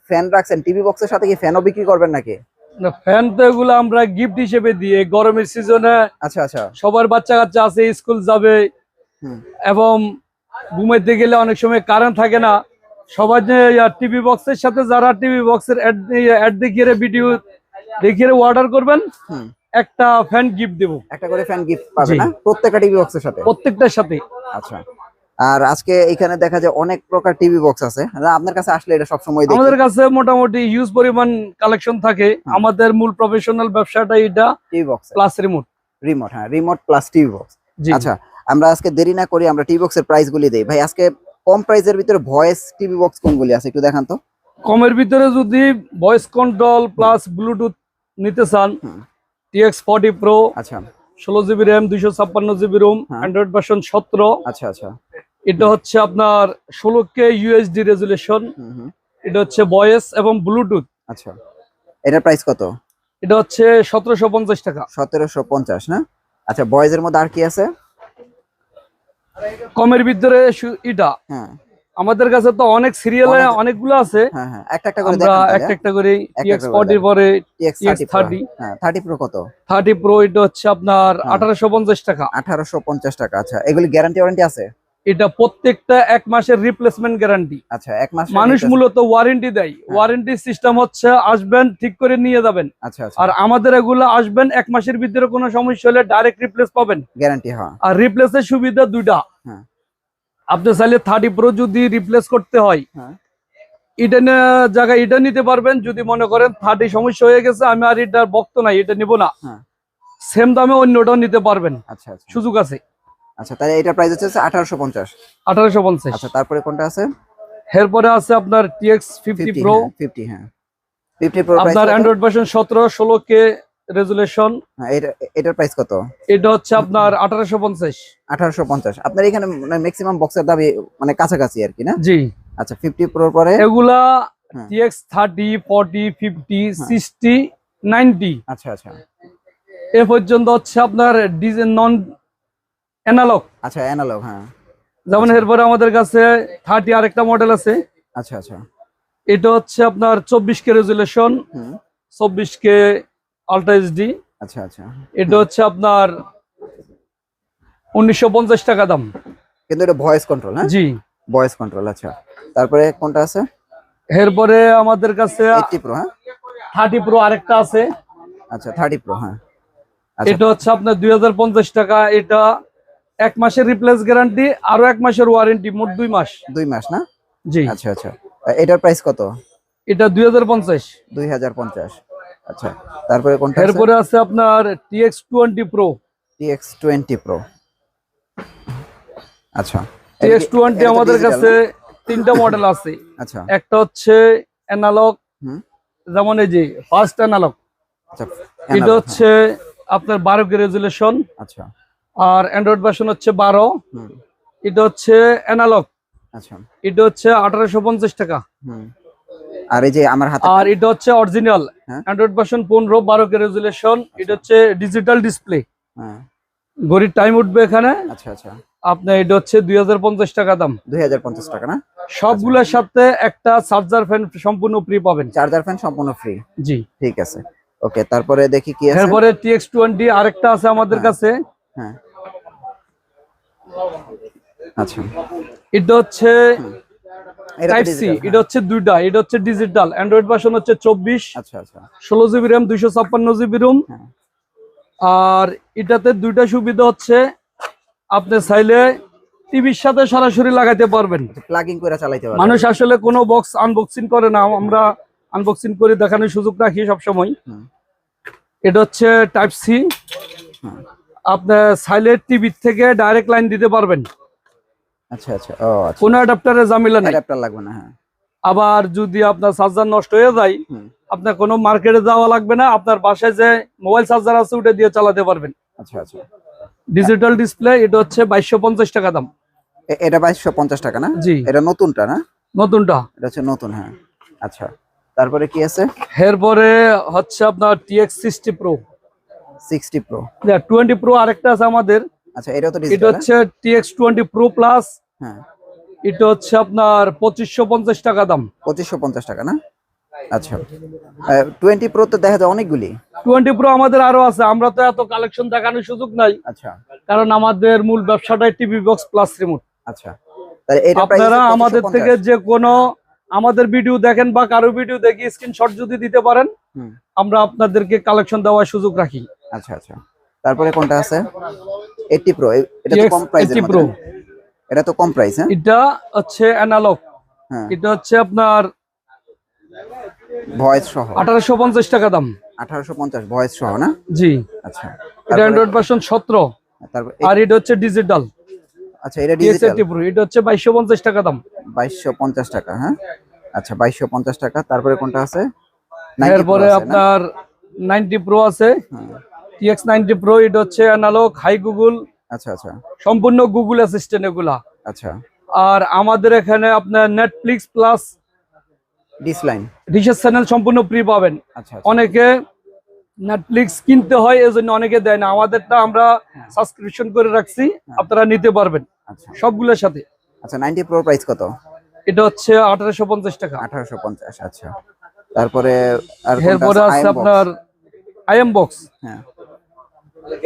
Fan রাখছেন, TV বক্সের সাথে কি ফ্যানও বিক্রি করবেন নাকি? না, ফ্যান তো এগুলো আমরা গিফট হিসেবে দিই গরমের সিজনে। আচ্ছা আচ্ছা। সবার বাচ্চা কাচ্চা আছে, স্কুল যাবে হুম। এবং ঘুমাইতে গেলে অনেক সময় কারেন্ট থাকে না, সবার যে টিভি বক্সের সাথে যারা টিভি বক্সের অ্যাড দেখিয়ে ভিডিও দেখিয়ে অর্ডার করবেন, হুম। একটা ফ্যান গিফট দেব। একটা করে ফ্যান গিফট পাবে না প্রত্যেকটা টিভি বক্সের সাথে? প্রত্যেকটার সাথে। আচ্ছা। আর আজকে এখানে দেখা যায় অনেক প্রকার টিভি বক্স আছে, আপনার কাছে আসলে এটা সবসময় দেখি। আমাদের কাছে মোটামুটি হিউজ পরিমাণ কালেকশন থাকে। আমাদের মূল প্রফেশনাল ব্যবসাটা এটা TV box plus remote. Remote, হ্যাঁ, রিমোট প্লাস টিভি বক্স। আচ্ছা, আমরা আজকে দেরি না করি আমরা টিভি বক্সের প্রাইস গুলি দেই। ভাই আজকে কম প্রাইসের ভিতরে ভয়েস টিভি বক্স কোনগুলি আছে একটু দেখান তো। কমের ভিতরে যদি ভয়েস কন্ট্রোল প্লাস ব্লুটুথ নিতে চান, TX40 Pro, আচ্ছা, 16GB RAM, 256GB ROM, Android version 17। আচ্ছা আচ্ছা। এটা হচ্ছে আপনার 16K UHD রেজুলেশন। এটা হচ্ছে ভয়েস এবং ব্লুটুথ। আচ্ছা, এটার প্রাইস কত? এটা হচ্ছে 1750 টাকা। 1750 না? আচ্ছা, বয়েজের মধ্যে আর কি আছে কমের ভিতরে? এটা আমাদের কাছে তো অনেক সিরিয়ালে অনেকগুলো আছে। একটা একটা করে আমরা একটা করে TX40 পরে TX30। 30 Pro কত? 30 Pro এটা হচ্ছে আপনার 1850 টাকা। 1850 টাকা। আচ্ছা, এগুলি গ্যারান্টি ওয়ারেন্টি আছে? এটা প্রত্যেকটা 1 মাসের রিপ্লেসমেন্ট গ্যারান্টি। আচ্ছা, 1 মাস। মানুষ মূলত ওয়ারেন্টি দেয়। ওয়ারেন্টি সিস্টেম হচ্ছে আসবেন ঠিক করে নিয়ে যাবেন। আচ্ছা আচ্ছা। আর আমাদের এগুলো আসবেন 1 মাসের ভিতরে কোনো সমস্যা হলে ডাইরেক্ট রিপ্লেস পাবেন, গ্যারান্টি। হ্যাঁ। আর রিপ্লেসের সুবিধা দুইটা। আপনি চাইলে 30 Pro যদি রিপ্লেস করতে হয়, এটা জায়গায় এটা নিতে পারবেন। যদি মনে করেন 30 সমস্যা হয়ে গেছে, আমি আর এটার বক্ত নাই, এটা নিব না, সেম দামে অন্যটাও নিতে পারবেন। আচ্ছা আচ্ছা, সুযোগ আছে। আচ্ছা, তাহলে এটার প্রাইস হচ্ছে 1850। 1850। আচ্ছা, তারপরে কোনটা আছে? এরপরে আছে আপনার TX50 Pro। 50, হ্যাঁ, 50 Pro আপনার অ্যান্ড্রয়েড ভার্সন 17, 16K রেজুলেশন। এটার প্রাইস কত? এটা হচ্ছে আপনার 1850। 1850। আপনার এখানে ম্যাক্সিমাম বক্সের দাম মানে কাছাকাছি আর কি, না? জি। আচ্ছা, 50 Pro পরে এগুলা TX30, 40, 50, 60, 90। আচ্ছা আচ্ছা। এ পর্যন্ত হচ্ছে আপনার ডিজাইন নন অ্যানালগ। আচ্ছা, অ্যানালগ, হ্যাঁ। যেমন এরপরে আমাদের কাছে 30 আরেকটা মডেল আছে। আচ্ছা আচ্ছা। এটা হচ্ছে আপনার 24K resolution, 24K ultra HD. আচ্ছা আচ্ছা। এটা হচ্ছে আপনার 1950 টাকা দাম। কিন্তু এটা ভয়েস কন্ট্রোল? হ্যাঁ, জি, ভয়েস কন্ট্রোল। আচ্ছা, তারপরে কোনটা আছে? এরপরে আমাদের কাছে 80 Pro, হ্যাঁ, 30 Pro আরেকটা আছে। আচ্ছা, 30 Pro, হ্যাঁ। এটা হচ্ছে আপনার 2050 টাকা। এটা 1 মাসের রিপ্লেস গ্যারান্টি, আরো 1 মাসের ওয়ারেন্টি, মোট 2 মাস। 2 মাস না? জি। আচ্ছা আচ্ছা। এটার প্রাইস কত? এটা 2050। 2050। আচ্ছা, তারপরে কোনটা? এরপরে আছে আপনার TX20 Pro। TX20 Pro। আচ্ছা, TX20 আমাদের কাছে 3টা মডেল আছে। আচ্ছা, একটা হচ্ছে অ্যানালগ, যেমন এই যে ফার্স্ট অ্যানালগ। আচ্ছা, এটা হচ্ছে আপনার 12K রেজুলেশন। আচ্ছা। আর অ্যান্ড্রয়েড ভার্সন হচ্ছে 12। এটা হচ্ছে অ্যানালগ। আচ্ছা, এটা হচ্ছে 1850 টাকা। আর এই যে আমার হাতে, আর এটা হচ্ছে original Android version 15, 12K resolution. এটা হচ্ছে ডিজিটাল ডিসপ্লে, ঘড়ির টাইম উঠবে এখানে। আচ্ছা আচ্ছা। আপনার এটা হচ্ছে 2050 টাকা দাম। 2050 টাকা না? সবগুলোর সাথে একটা চার্জার ফ্যান সম্পূর্ণ ফ্রি পাবেন। চার্জার ফ্যান সম্পূর্ণ ফ্রি? জি। ঠিক আছে, ওকে। তারপরে দেখি কি আছে। এরপরে TX20 আরেকটা আছে আমাদের কাছে। হ্যাঁ, আচ্ছা। এটা হচ্ছে টাইপ সি। এটা হচ্ছে দুইটা। এটা হচ্ছে ডিজিটাল, অ্যান্ড্রয়েড ভার্সন হচ্ছে 24। আচ্ছা আচ্ছা। 16GB RAM, 256GB ROM। আর এটাতে দুইটা সুবিধা হচ্ছে, আপনি চাইলে টিভির সাথে সরাসরি লাগাইতে পারবেন, প্লাগিং করে চালাইতে পারবেন। মানুষ আসলে কোনো বক্স আনবক্সিং করে না, আমরা আনবক্সিং করে দেখানোর সুযোগ রাখি সব সময়। এটা হচ্ছে টাইপ সি। আপনি চাইলে টিভি থেকে ডাইরেক্ট লাইন দিতে পারবেন। আচ্ছা আচ্ছা। ও আচ্ছা, কোনো অ্যাডাপ্টারের ঝামেলা নেই। অ্যাডাপ্টার লাগবে না, হ্যাঁ। আবার যদি আপনার চার্জার নষ্ট হয়ে যায়, আপনার কোনো মার্কেটে যাওয়া লাগবে না, আপনার বাসায় যে মোবাইল চার্জার আছে ওটা দিয়ে চালাতে পারবেন। আচ্ছা আচ্ছা। Digital display. এটা হচ্ছে 2250 টাকা দাম। এটা 2250 টাকা না? জি। এটা নতুনটা না? নতুনটা। এটা হচ্ছে নতুন, হ্যাঁ। আচ্ছা, তারপরে কি আছে? এরপরে হচ্ছে আপনার TX60 Pro। 60 Pro, 20 Pro আরেকটা আছে আমাদের। আচ্ছা, এটা তো ডিজিটাল। এটা হচ্ছে TX20 Pro Plus। হ্যাঁ, এটা হচ্ছে আপনার 2550 টাকা দাম। 2550 টাকা না? আচ্ছা 20 প্রো তো দেখা যায় অনেকগুলি। 20 প্রো আমাদের আরো আছে, আমরা তো এত কালেকশন দেখানোর সুযোগ নাই, আচ্ছা কারণ আমাদের মূল ব্যবসাটাই টিভি বক্স প্লাস রিমোট। আচ্ছা, তাহলে এটা প্রাইস আপনারা আমাদের থেকে যে কোনো আমাদের ভিডিও দেখেন বা কারো ভিডিও দেখি স্ক্রিনশট যদি দিতে পারেন, আমরা আপনাদেরকে কালেকশন দেওয়ার সুযোগ রাখি। আচ্ছা আচ্ছা, তারপরে কোনটা আছে? 80 প্রো, এটা তো কম প্রাইসের মধ্যে, এটা তো কম প্রাইস। হ্যাঁ, এটা হচ্ছে অ্যানালগ, এটা হচ্ছে আপনার ভয়েস সহ 1850 টাকা দাম। 1850 ভয়েস সহ না? জি। আচ্ছা, এটা অ্যান্ড্রয়েড ভার্সন 17, তারপর আর এটা হচ্ছে ডিজিটাল। আচ্ছা, এটা ডিজিটাল, এটা হচ্ছে 2250 টাকা দাম। 2250 টাকা। হ্যাঁ, আচ্ছা 2250 টাকা। তারপরে কোনটা আছে? এরপরে আপনার 90 প্রো আছে, TX 90 প্রো, এটা হচ্ছে অ্যানালগ হাই গুগল। আচ্ছা আচ্ছা, সম্পূর্ণ গুগল অ্যাসিস্ট্যান্ট এগুলা। আচ্ছা, আর আমাদের এখানে আপনার নেটফ্লিক্স প্লাস ডিশের চ্যানেল সম্পূর্ণ ফ্রি পাবেন। আচ্ছা, অনেকে নেটফ্লিক্স কিনতে হয় এজন্য অনেকে দেয় না, আমাদেরটা আমরা সাবস্ক্রিপশন করে রাখছি, আপনারা নিতে পারবেন সবগুলোর সাথে। আচ্ছা 90 প্রো প্রাইস কত? এটা হচ্ছে 1850 টাকা। 1850। আচ্ছা, তারপরে এরপরে আছে আপনার আইএম বক্স। হ্যাঁ,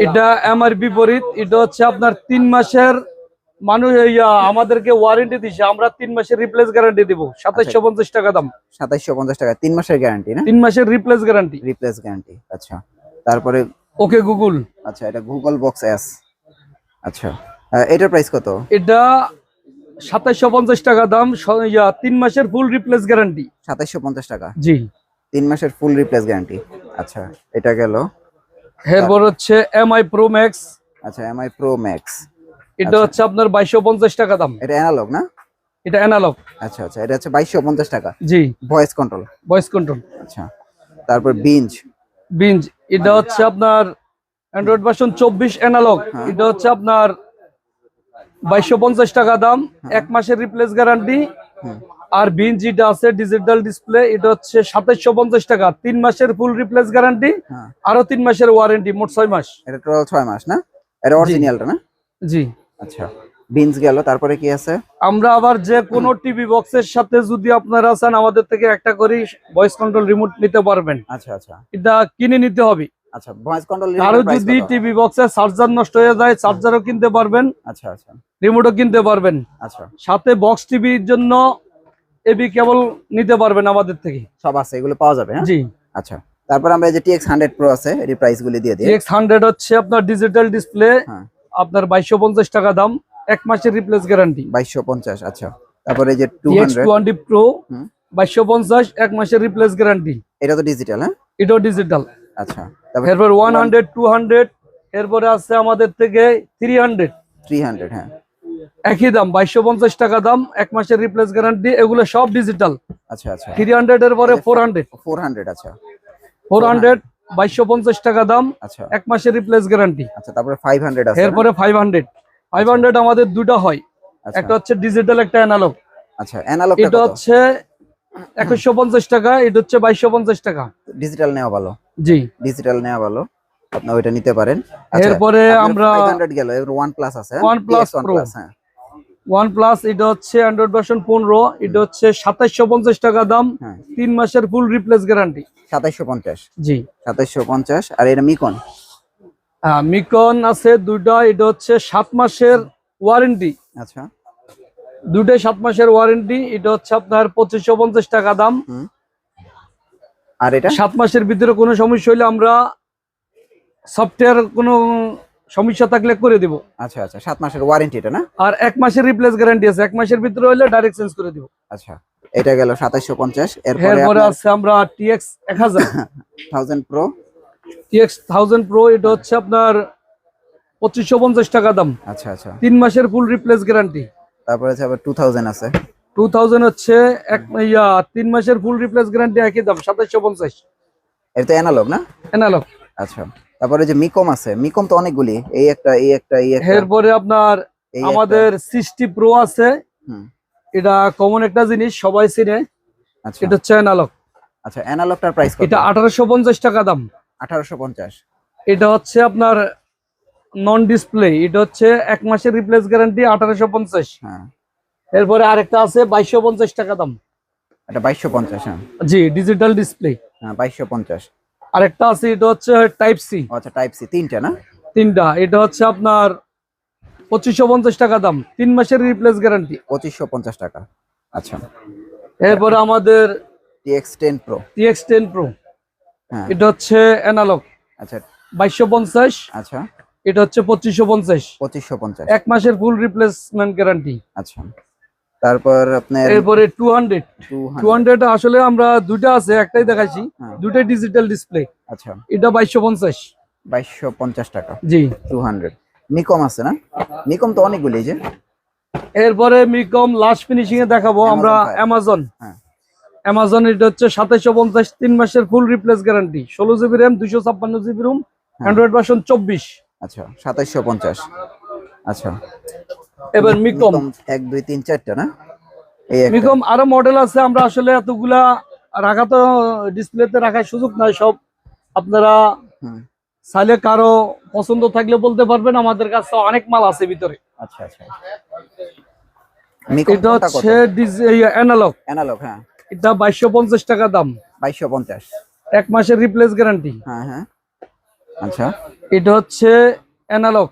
এটা এমআর বিপরীত, এটা হচ্ছে আপনার 3 মাসের মানুষ আমাদেরকে ওয়ারেন্টি দিছে, আমরা 3 মাসের রিপ্লেস গ্যারান্টি দিব। 2750 টাকা দাম। 2750 টাকা, 3 মাসের গ্যারান্টি না? 3 মাসের রিপ্লেস গ্যারান্টি। আচ্ছা, তারপরে ওকে গুগল। আচ্ছা, এটা গুগল বক্স এস। আচ্ছা, এটার প্রাইস কত? এটা 2750 টাকা দাম, 3 মাসের ফুল রিপ্লেস গ্যারান্টি। 2750 টাকা, জি, 3 মাসের ফুল রিপ্লেস গ্যারান্টি। আচ্ছা, এটা গেল। এরপর হচ্ছে এমআই প্রো ম্যাক্স। আচ্ছা, এমআই প্রো ম্যাক্স, এটা হচ্ছে আপনার 2250 টাকা দাম। এটা অ্যানালগ না? এটা অ্যানালগ। আচ্ছা আচ্ছা, এটা হচ্ছে 2250 টাকা। জি, ভয়েস কন্ট্রোল। আচ্ছা, তারপর বিঞ্জ, এটা হচ্ছে আপনার অ্যান্ড্রয়েড ভার্সন 24 অ্যানালগ। এটা হচ্ছে আপনার 2250 টাকা দাম, 1 মাসের রিপ্লেস গ্যারান্টি। আর বিঞ্জ যেটা আছে ডিজিটাল ডিসপ্লে, এটা হচ্ছে 2750 টাকা, 3 মাসের ফুল রিপ্লেস গ্যারান্টি, আরো 3 মাসের ওয়ারেন্টি, মোট 6 মাস। এটা টোটাল 6 মাস না? এটা অরিজিনালটা না? জি। আচ্ছা, বিঞ্জ গেল, তারপরে কি আছে? আমরা আবার যে কোনো টিভি বক্সের সাথে যদি আপনারা চান আমাদের থেকে একটা করে ভয়েস কন্ট্রোল রিমোট নিতে পারবেন। আচ্ছা আচ্ছা, এটা কিনে নিতে হবে। আচ্ছা, ভয়েস কন্ট্রোল আর যদি টিভি বক্সের চার্জার নষ্ট হয়ে যায়, চার্জারও কিনতে পারবেন। আচ্ছা আচ্ছা, রিমোটও কিনতে পারবেন। আচ্ছা, সাথে বক্স টিভির জন্য এবি কেবল নিতে পারবেন আমাদের থেকে। সব আছে, এগুলো পাওয়া যাবে। হ্যাঁ, জি। আচ্ছা, তারপর আমরা এই যে TX 100 Pro আছে, এর প্রাইস গুলি দিয়ে দিই। TX 100 হচ্ছে আপনার ডিজিটাল ডিসপ্লে, আপনার 2250 টাকা দাম, 1 মাসের রিপ্লেস গ্যারান্টি। 2250। আচ্ছা, তারপরে এই যে TX 20 Pro 2250, 1 মাসের রিপ্লেস গ্যারান্টি। এটা তো ডিজিটাল? হ্যাঁ, এটাও ডিজিটাল। আচ্ছা, এরপর 100, 200, এরপরে আছে আমাদের থেকে 300। হ্যাঁ, একই দাম, 2250 টাকা দাম, 1 মাসের রিপ্লেস গ্যারান্টি, এগুলো সব ডিজিটাল। আচ্ছা আচ্ছা, 300 এর পরে 400। আচ্ছা, 400 2250 টাকা দাম, আচ্ছা, 1 মাসের রিপ্লেস গ্যারান্টি। আচ্ছা, তারপরে 500 আছে। এরপরে 500 আমাদের দুটো হয়, একটা হচ্ছে ডিজিটাল, একটা অ্যানালগ। আচ্ছা, অ্যানালগ এটা হচ্ছে 2150 টাকা, এটা হচ্ছে 2250 টাকা। ডিজিটাল নেওয়া ভালো। জি, ডিজিটাল নেওয়া ভালো, আপনি ওইটা নিতে পারেন। এরপরে আমরা 500 গেল, এর OnePlus আছে। OnePlus Pro। হ্যাঁ, OnePlus, এটা হচ্ছে অ্যান্ড্রয়েড ভার্সন 15, এটা হচ্ছে 2750 টাকা দাম, 3 মাসের ফুল রিপ্লেস গ্যারান্টি। 2750। জি, 2750। আর এটা মিকন আছে দুইটা, এটা হচ্ছে 7 মাসের ওয়ারেন্টি। আচ্ছা, দুইটাই 7 মাসের ওয়ারেন্টি। এটা হচ্ছে আপনার 2550 টাকা দাম। আর এটা 7 মাসের ভিতরে কোনো সমস্যা হলে আমরা সফটওয়্যার কোনো সমস্যা থাকলে করে দিব। আচ্ছা আচ্ছা, 7 মাসের ওয়ারেন্টি এটা না? আর 1 মাসের রিপ্লেস গ্যারান্টি আছে, 1 মাসের ভিতরে হলে ডাইরেক্ট চেঞ্জ করে দিব। আচ্ছা, এটা গেল 2750। এরপরে আছে আমরা TX 1000 Pro। TX 1000 Pro, এটা হচ্ছে আপনার 2550 টাকা দাম। আচ্ছা আচ্ছা, 3 মাসের ফুল রিপ্লেস গ্যারান্টি। তারপরে আছে আবার 2000 আছে। 2000 হচ্ছে 3 মাসের ফুল রিপ্লেস গ্যারান্টি, একই দাম 2750। এটা তো অ্যানালগ না? অ্যানালগ। আচ্ছা, তারপরে যে মিকম আছে, মিকম তো অনেকগুলি, এই একটা। এরপরে আপনার আমাদের 60 Pro আছে, এটা কমন একটা জিনিস, সবাই চিনে। আচ্ছা, এটা হচ্ছে অ্যানালগ। আচ্ছা, অ্যানালগটার প্রাইস কত? এটা 1850 টাকা দাম। 1850। এটা হচ্ছে আপনার নন ডিসপ্লে, এটা হচ্ছে 1 মাসের রিপ্লেস গ্যারান্টি, 1850। হ্যাঁ, এরপরে আরেকটা আছে 2250 টাকা দাম। এটা 2250, হ্যাঁ জি, ডিজিটাল ডিসপ্লে। হ্যাঁ 2250। আরেকটা আছে, এটা হচ্ছে টাইপ সি। আচ্ছা টাইপ সি, তিনটা না? তিনটা। এটা হচ্ছে আপনার 2550 টাকা দাম, 3 মাসের রিপ্লেস গ্যারান্টি। 2550 টাকা। আচ্ছা, এরপরে আমাদের TX10 Pro। TX10 Pro, হ্যাঁ এটা হচ্ছে অ্যানালগ, আচ্ছা 2250। আচ্ছা, এটা হচ্ছে 2550, 2550। 1 মাসের ফুল রিপ্লেসমেন্ট গ্যারান্টি। আচ্ছা, তারপর আপনার এরপরে 200 আসলে আমরা দুইটা আছে, একটাই দেখাইছি, হ্যাঁ। দুইটাই ডিজিটাল ডিসপ্লে। আচ্ছা এটা 2250। 2250 টাকা। জি। 200 নিকম আছে না? নিকম তো অনেকগুলি, এই যে এরপরে মিকম লাস্ট ফিনিশিং এ দেখাবো আমরা Amazon Fire। অ্যামাজন। হ্যাঁ অ্যামাজন, এটা হচ্ছে 2750, 3 মাসের ফুল replace guarantee, 16 GB RAM, 256 GB ROM, Android version 24। আচ্ছা 2750। আচ্ছা, এবার মিকম। 1 2 3 4টা না? এই একটা। মিকম আরো মডেল আছে, আমরা আসলে এতগুলা রাখা তো ডিসপ্লেতে রাখার সুযোগ নাই, সব আপনারা হুম, চাইলে কারো পছন্দ থাকলে বলতে পারবেন, আমাদের কাছে অনেক মাল আছে ভিতরে। আচ্ছা আচ্ছা, নিকম এটা কোনটা কত? হচ্ছে অ্যানালগ, অ্যানালগ, হ্যাঁ এটা 2250 টাকা দাম, 2250। 1 মাসের রিপ্লেস গ্যারান্টি। হ্যাঁ হ্যাঁ, আচ্ছা এটা হচ্ছে অ্যানালগ,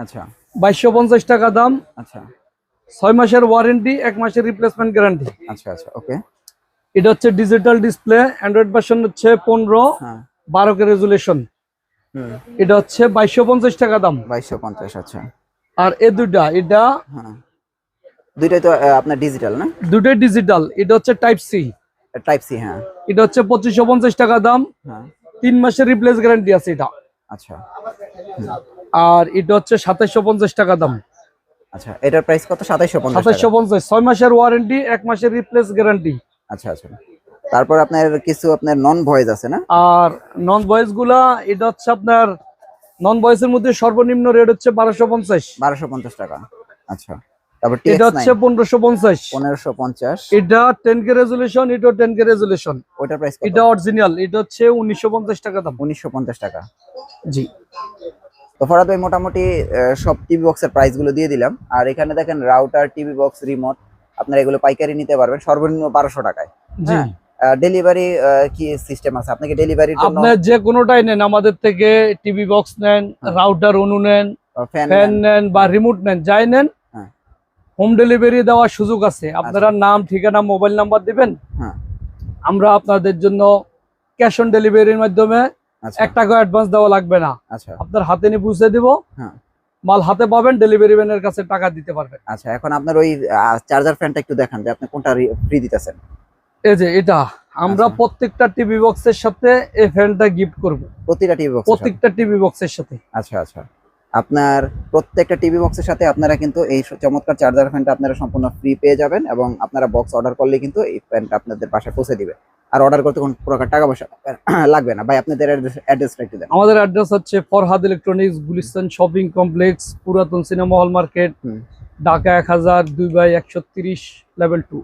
আচ্ছা 2250 টাকা দাম, আচ্ছা 6 মাসের ওয়ারেন্টি, 1 মাসের রিপ্লেসমেন্ট গ্যারান্টি। আচ্ছা আচ্ছা, ওকে। এটা হচ্ছে ডিজিটাল ডিসপ্লে, অ্যান্ড্রয়েড ভার্সন হচ্ছে 15, হ্যাঁ 12 কে রেজুলেশন। হুম, এটা হচ্ছে 2250 টাকা দাম। 2250। আচ্ছা আর এই দুইটা, এটা হ্যাঁ, দুইটাই তো আপনার ডিজিটাল না? দুটোই ডিজিটাল। এটা হচ্ছে টাইপ সি, টাইপ সি, হ্যাঁ এটা হচ্ছে 2550 টাকা দাম, হ্যাঁ 3 মাসের রিপ্লেস গ্যারান্টি আছে এটা। আচ্ছা আর এটা হচ্ছে 2750 টাকা দাম, আচ্ছা, এটার প্রাইস কত? 2750 টাকা। 2750, 6 মাসের ওয়ারেন্টি, 1 মাসের রিপ্লেস গ্যারান্টি। আচ্ছা আচ্ছা, তারপর আপনার কিছু আপনার নন ভয়েস আছে না? আর নন ভয়েস গুলা, এটা হচ্ছে আপনার নন ভয়েসের মধ্যে সর্বনিম্ন রেট হচ্ছে 1250। 1250 টাকা। আচ্ছা, তারপর এটা হচ্ছে TX9 1550। 1550। এটা 10 কে রেজুলেশন, এটা 10 কে রেজুলেশন। ওটার প্রাইস কত? এটা অরিজিনাল, এটা হচ্ছে 1950 টাকা দাম। 1950 টাকা। জি। তো ফরাদ ভাই মোটামুটি সব টিভি বক্সের প্রাইস গুলো দিয়ে দিলাম। আর এখানে দেখেন রাউটার, টিভি বক্স, রিমোট, আপনারা এগুলো পাইকারি নিতে পারবেন সর্বনিম্ন 1200 টাকায়। জি। ডেলিভারি কি সিস্টেম আছে? আপনাকে ডেলিভারির জন্য আপনি যে কোনোটাই নেন আমাদের থেকে, টিভি বক্স নেন, রাউটার অনু নেন, ফ্যান নেন বা রিমোট নেন, যাই নেন, হ্যাঁ হোম ডেলিভারি দেওয়ার সুযোগ আছে। আপনারা নাম, ঠিকানা, মোবাইল নাম্বার দিবেন, হ্যাঁ আমরা আপনাদের জন্য ক্যাশ অন ডেলিভারির মাধ্যমে আচ্ছা 1 টাকা অ্যাডভান্স দেওয়া লাগবে না, আচ্ছা আপনার হাতে নিয়ে পৌঁছে দিব, হ্যাঁ মাল হাতে পাবেন, ডেলিভারি ম্যানের কাছে টাকা দিতে পারবেন। আচ্ছা। এখন আপনার ওই চার্জার ফ্যানটা একটু দেখান যে আপনি কোনটা ফ্রি দিতেছেন। এই যে এটা, আমরা আচ্ছা। প্রত্যেকটা টিভি বক্সের সাথে এই ফ্যানটা গিফট করব, প্রতিটা টিভি বক্স? প্রত্যেকটা টিভি বক্সের সাথে। আচ্ছা আচ্ছা, আপনার প্রত্যেকটা টিভি বক্সের সাথে আপনারা কিন্তু এই চমৎকার চার্জার ফ্যানটা আপনারা সম্পূর্ণ ফ্রি পেয়ে যাবেন, এবং আপনারা বক্স অর্ডার করলে কিন্তু এই ফ্যানটা আপনাদের বাসায় পৌঁছে দিবে। আর অর্ডার করতে কোনো প্রকার টাকা পয়সা লাগবে না। ভাই আপনাদের অ্যাড্রেসটা একটু দেন। আমাদের অ্যাড্রেস হচ্ছে Farhad electronics, Gulistan shopping complex, পুরাতন cinema hall market, Dhaka 1000, 2/130, level 2।